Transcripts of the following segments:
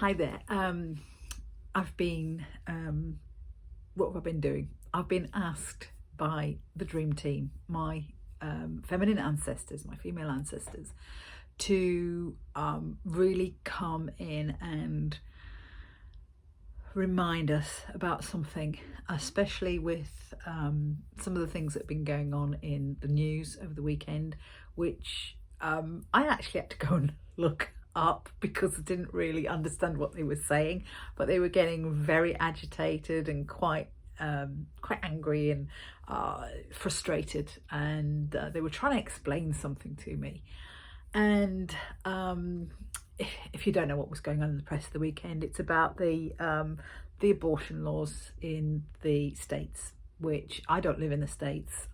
Hi there. I've been, what have I been doing? I've been asked by the dream team, my feminine ancestors, my female ancestors, to really come in and remind us about something, especially with some of the things that have been going on in the news over the weekend, which I actually had to go and look up because I didn't really understand what they were saying, but they were getting very agitated and quite angry and frustrated, and they were trying to explain something to me. And if you don't know what was going on in the press of the weekend, it's about the abortion laws in the States, which I don't live in the States,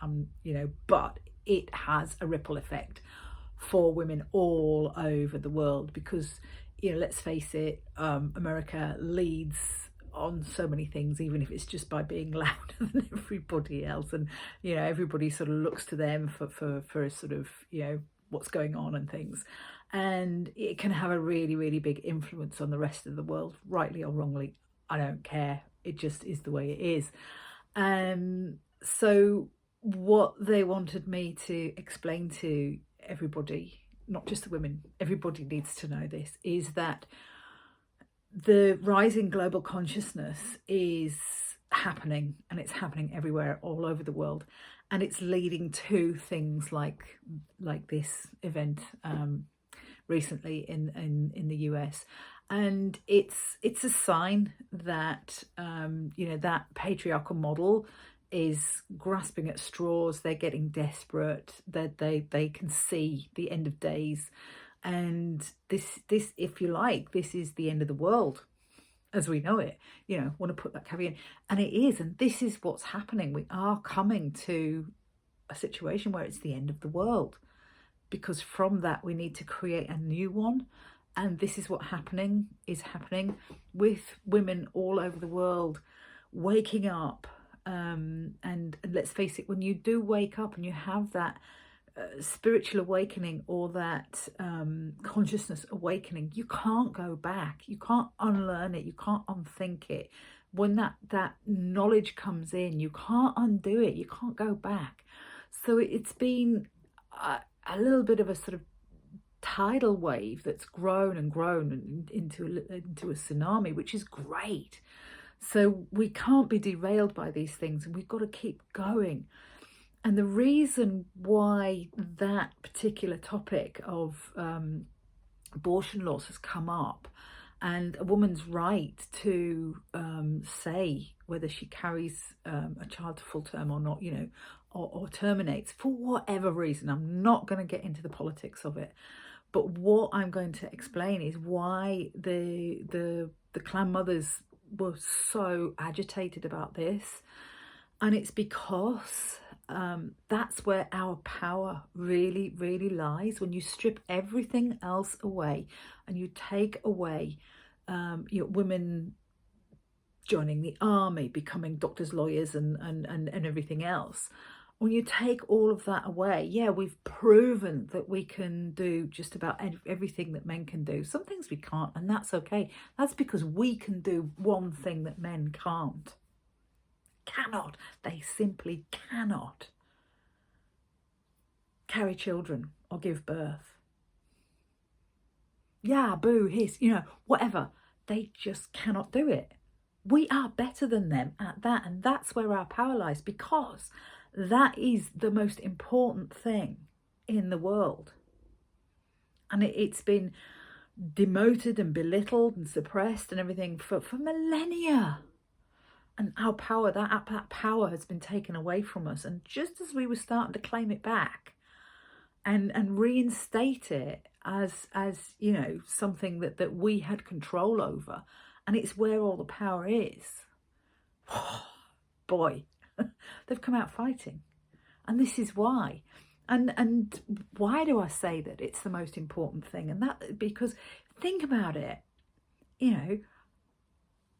but it has a ripple effect for women all over the world because, let's face it, America leads on so many things, even if it's just by being louder than everybody else, and everybody sort of looks to them for a sort of what's going on and things, and it can have a really, really big influence on the rest of the world, rightly or wrongly. I don't care, it just is the way it is. So what they wanted me to explain to everybody, not just the women, everybody needs to know this, is that the rising global consciousness is happening, and it's happening everywhere all over the world, and it's leading to things like this event recently in the US, and it's a sign that that patriarchal model is grasping at straws. They're getting desperate, that they can see the end of days, and this if you like, this is the end of the world as we know it. Want to put that caveat in, and it is, and this is what's happening. We are coming to a situation where it's the end of the world, because from that we need to create a new one. And this is what is happening with women all over the world waking up, and let's face it, when you do wake up and you have that spiritual awakening, or that consciousness awakening, you can't go back, you can't unlearn it, you can't unthink it. When that knowledge comes in, you can't undo it, you can't go back. So it's been a little bit of a sort of tidal wave that's grown and grown into a tsunami, which is great. So we can't be derailed by these things, and we've got to keep going. And the reason why that particular topic of abortion laws has come up, and a woman's right to say whether she carries a child to full term or not, or terminates for whatever reason. I'm not going to get into the politics of it, but what I'm going to explain is why the clan mothers were so agitated about this. And it's because that's where our power really, really lies. When you strip everything else away and you take away women joining the army, becoming doctors, lawyers, and everything else. When you take all of that away, we've proven that we can do just about everything that men can do. Some things we can't, and that's okay. That's because we can do one thing that men can't. Cannot. They simply cannot carry children or give birth. Yeah, boo, hiss, whatever. They just cannot do it. We are better than them at that, and that's where our power lies, because that is the most important thing in the world. And it's been demoted and belittled and suppressed and everything for millennia. And our power, that power has been taken away from us. And just as we were starting to claim it back and reinstate it as something that we had control over, and it's where all the power is, boy, they've come out fighting. And this is why. And why do I say that it's the most important thing? And that because, think about it,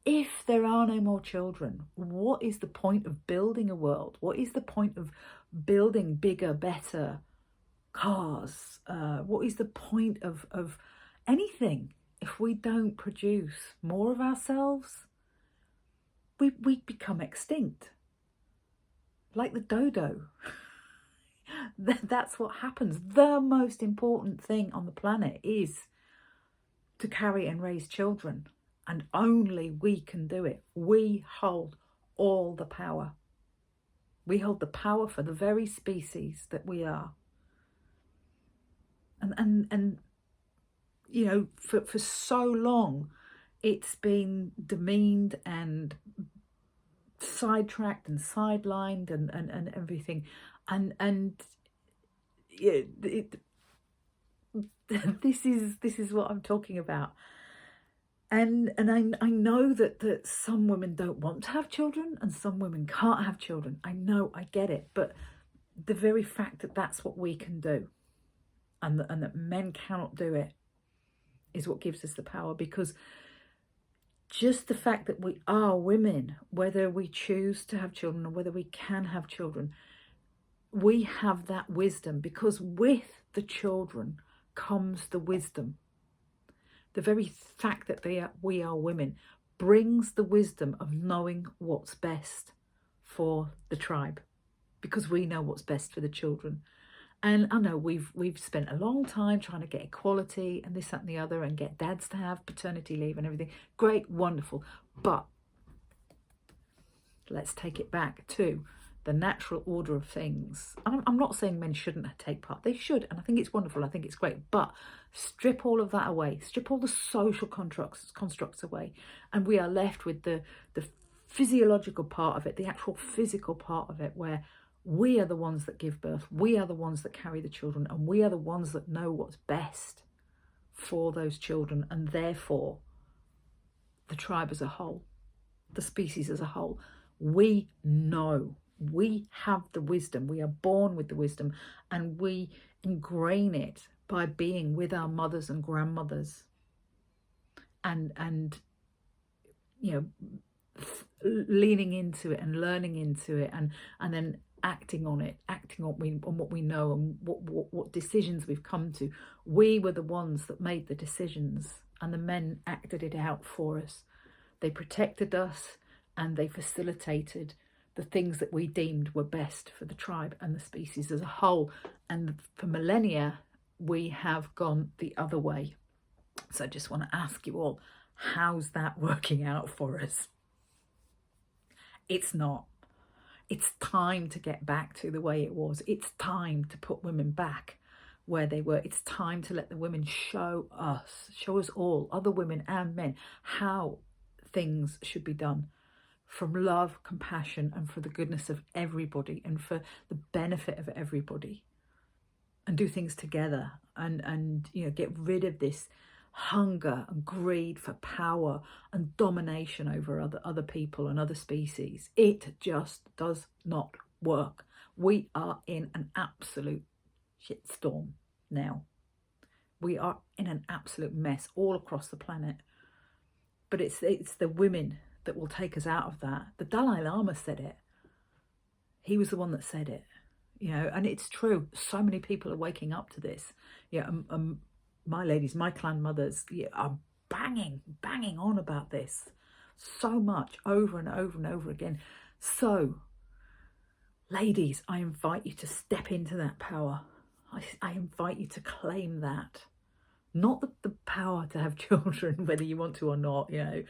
if there are no more children, what is the point of building a world? What is the point of building bigger, better cars? What is the point of anything? if we don't produce more of ourselves, we become extinct. Like the dodo. That's what happens. The most important thing on the planet is to carry and raise children. And only we can do it. We hold all the power. We hold the power for the very species that we are. And you know, for so long, it's been demeaned and sidetracked and sidelined and everything. And this is what I'm talking about. And I know that some women don't want to have children and some women can't have children. I know, I get it. But the very fact that that's what we can do and that men cannot do it is what gives us the power. Because just the fact that we are women, whether we choose to have children or whether we can have children, we have that wisdom, because with the children comes the wisdom. The very fact that we are women brings the wisdom of knowing what's best for the tribe, because we know what's best for the children. And I know we've spent a long time trying to get equality and this, that and the other, and get dads to have paternity leave and everything. Great, wonderful. But let's take it back to the natural order of things. I'm not saying men shouldn't take part. They should, and I think it's wonderful. I think it's great. But strip all of that away. Strip all the social constructs away. And we are left with the physiological part of it, the actual physical part of it, where we are the ones that give birth. We are the ones that carry the children. And we are the ones that know what's best for those children. And therefore, the tribe as a whole, the species as a whole, we know. We have the wisdom. We are born with the wisdom, and we ingrain it by being with our mothers and grandmothers, and you know, leaning into it and learning into it, and then acting on it, acting on what we know and what decisions we've come to. We were the ones that made the decisions, and the men acted it out for us. They protected us and they facilitated the things that we deemed were best for the tribe and the species as a whole. And for millennia, we have gone the other way. So I just want to ask you all, how's that working out for us? It's not. It's time to get back to the way it was. It's time to put women back where they were. It's time to let the women show us all, other women and men, how things should be done. From love, compassion, and for the goodness of everybody, and for the benefit of everybody, and do things together, and you know, get rid of this hunger and greed for power and domination over other people and other species. It just does not work. We are in an absolute shitstorm now. We are in an absolute mess all across the planet. But it's the women that will take us out of that. The Dalai Lama said it. He was the one that said it, you know, and it's true. So many people are waking up to this. Yeah, my ladies, my clan mothers, are banging on about this so much, over and over and over again. So, ladies, I invite you to step into that power. I invite you to claim that. Not the power to have children, whether you want to or not, you know.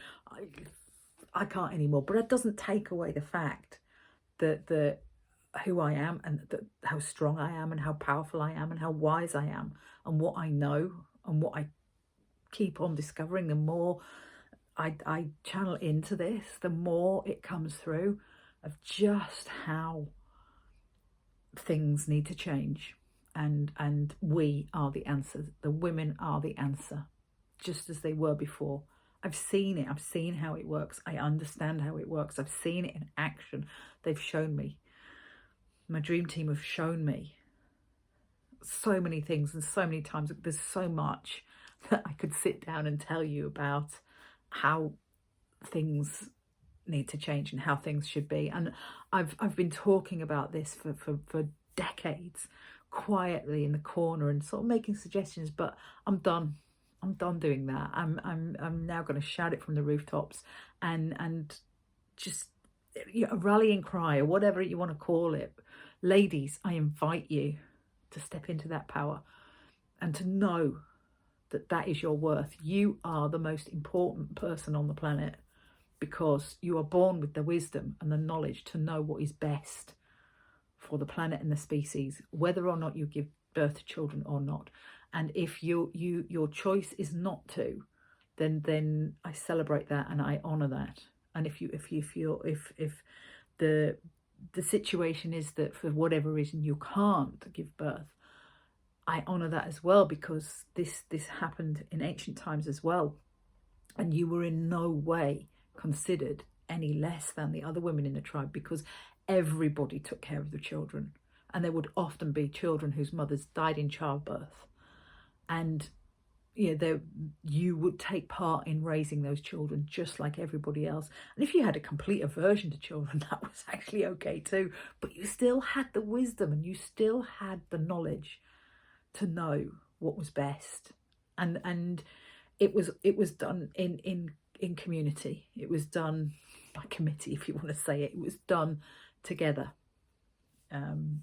I can't anymore, but it doesn't take away the fact that who I am, and that how strong I am, and how powerful I am, and how wise I am, and what I know, and what I keep on discovering. The more I channel into this, the more it comes through of just how things need to change, and we are the answer. The women are the answer, just as they were before. I've seen it. I've seen how it works. I understand how it works. I've seen it in action. They've shown me. My dream team have shown me so many things, and so many times. There's so much that I could sit down and tell you about how things need to change and how things should be. And I've been talking about this for decades, quietly in the corner, and sort of making suggestions, but I'm done. I'm done doing that. I'm now going to shout it from the rooftops, and just, you know, a rallying cry or whatever you want to call it. Ladies, I invite you to step into that power and to know that that is your worth. You are the most important person on the planet because you are born with the wisdom and the knowledge to know what is best for the planet and the species, whether or not you give birth to children or not. And if your choice is not to, then I celebrate that and I honor that. And if the situation is that for whatever reason you can't give birth, I honor that as well, because this happened in ancient times as well, and you were in no way considered any less than the other women in the tribe, because everybody took care of the children, and there would often be children whose mothers died in childbirth, and you would take part in raising those children just like everybody else. And if you had a complete aversion to children, that was actually okay too, but you still had the wisdom and you still had the knowledge to know what was best. And it was done in community. It was done by committee, if you want to say it. It was done together, and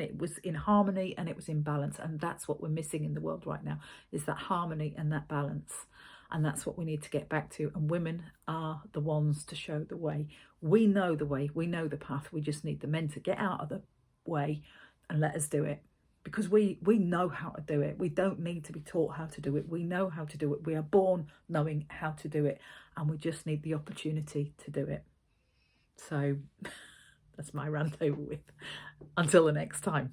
it was in harmony and it was in balance. And that's what we're missing in the world right now, is that harmony and that balance. And that's what we need to get back to. And women are the ones to show the way. We know the way, we know the path. We just need the men to get out of the way and let us do it, because we know how to do it. We don't need to be taught how to do it. We know how to do it. We are born knowing how to do it, and we just need the opportunity to do it. So that's my rant over with. Until the next time.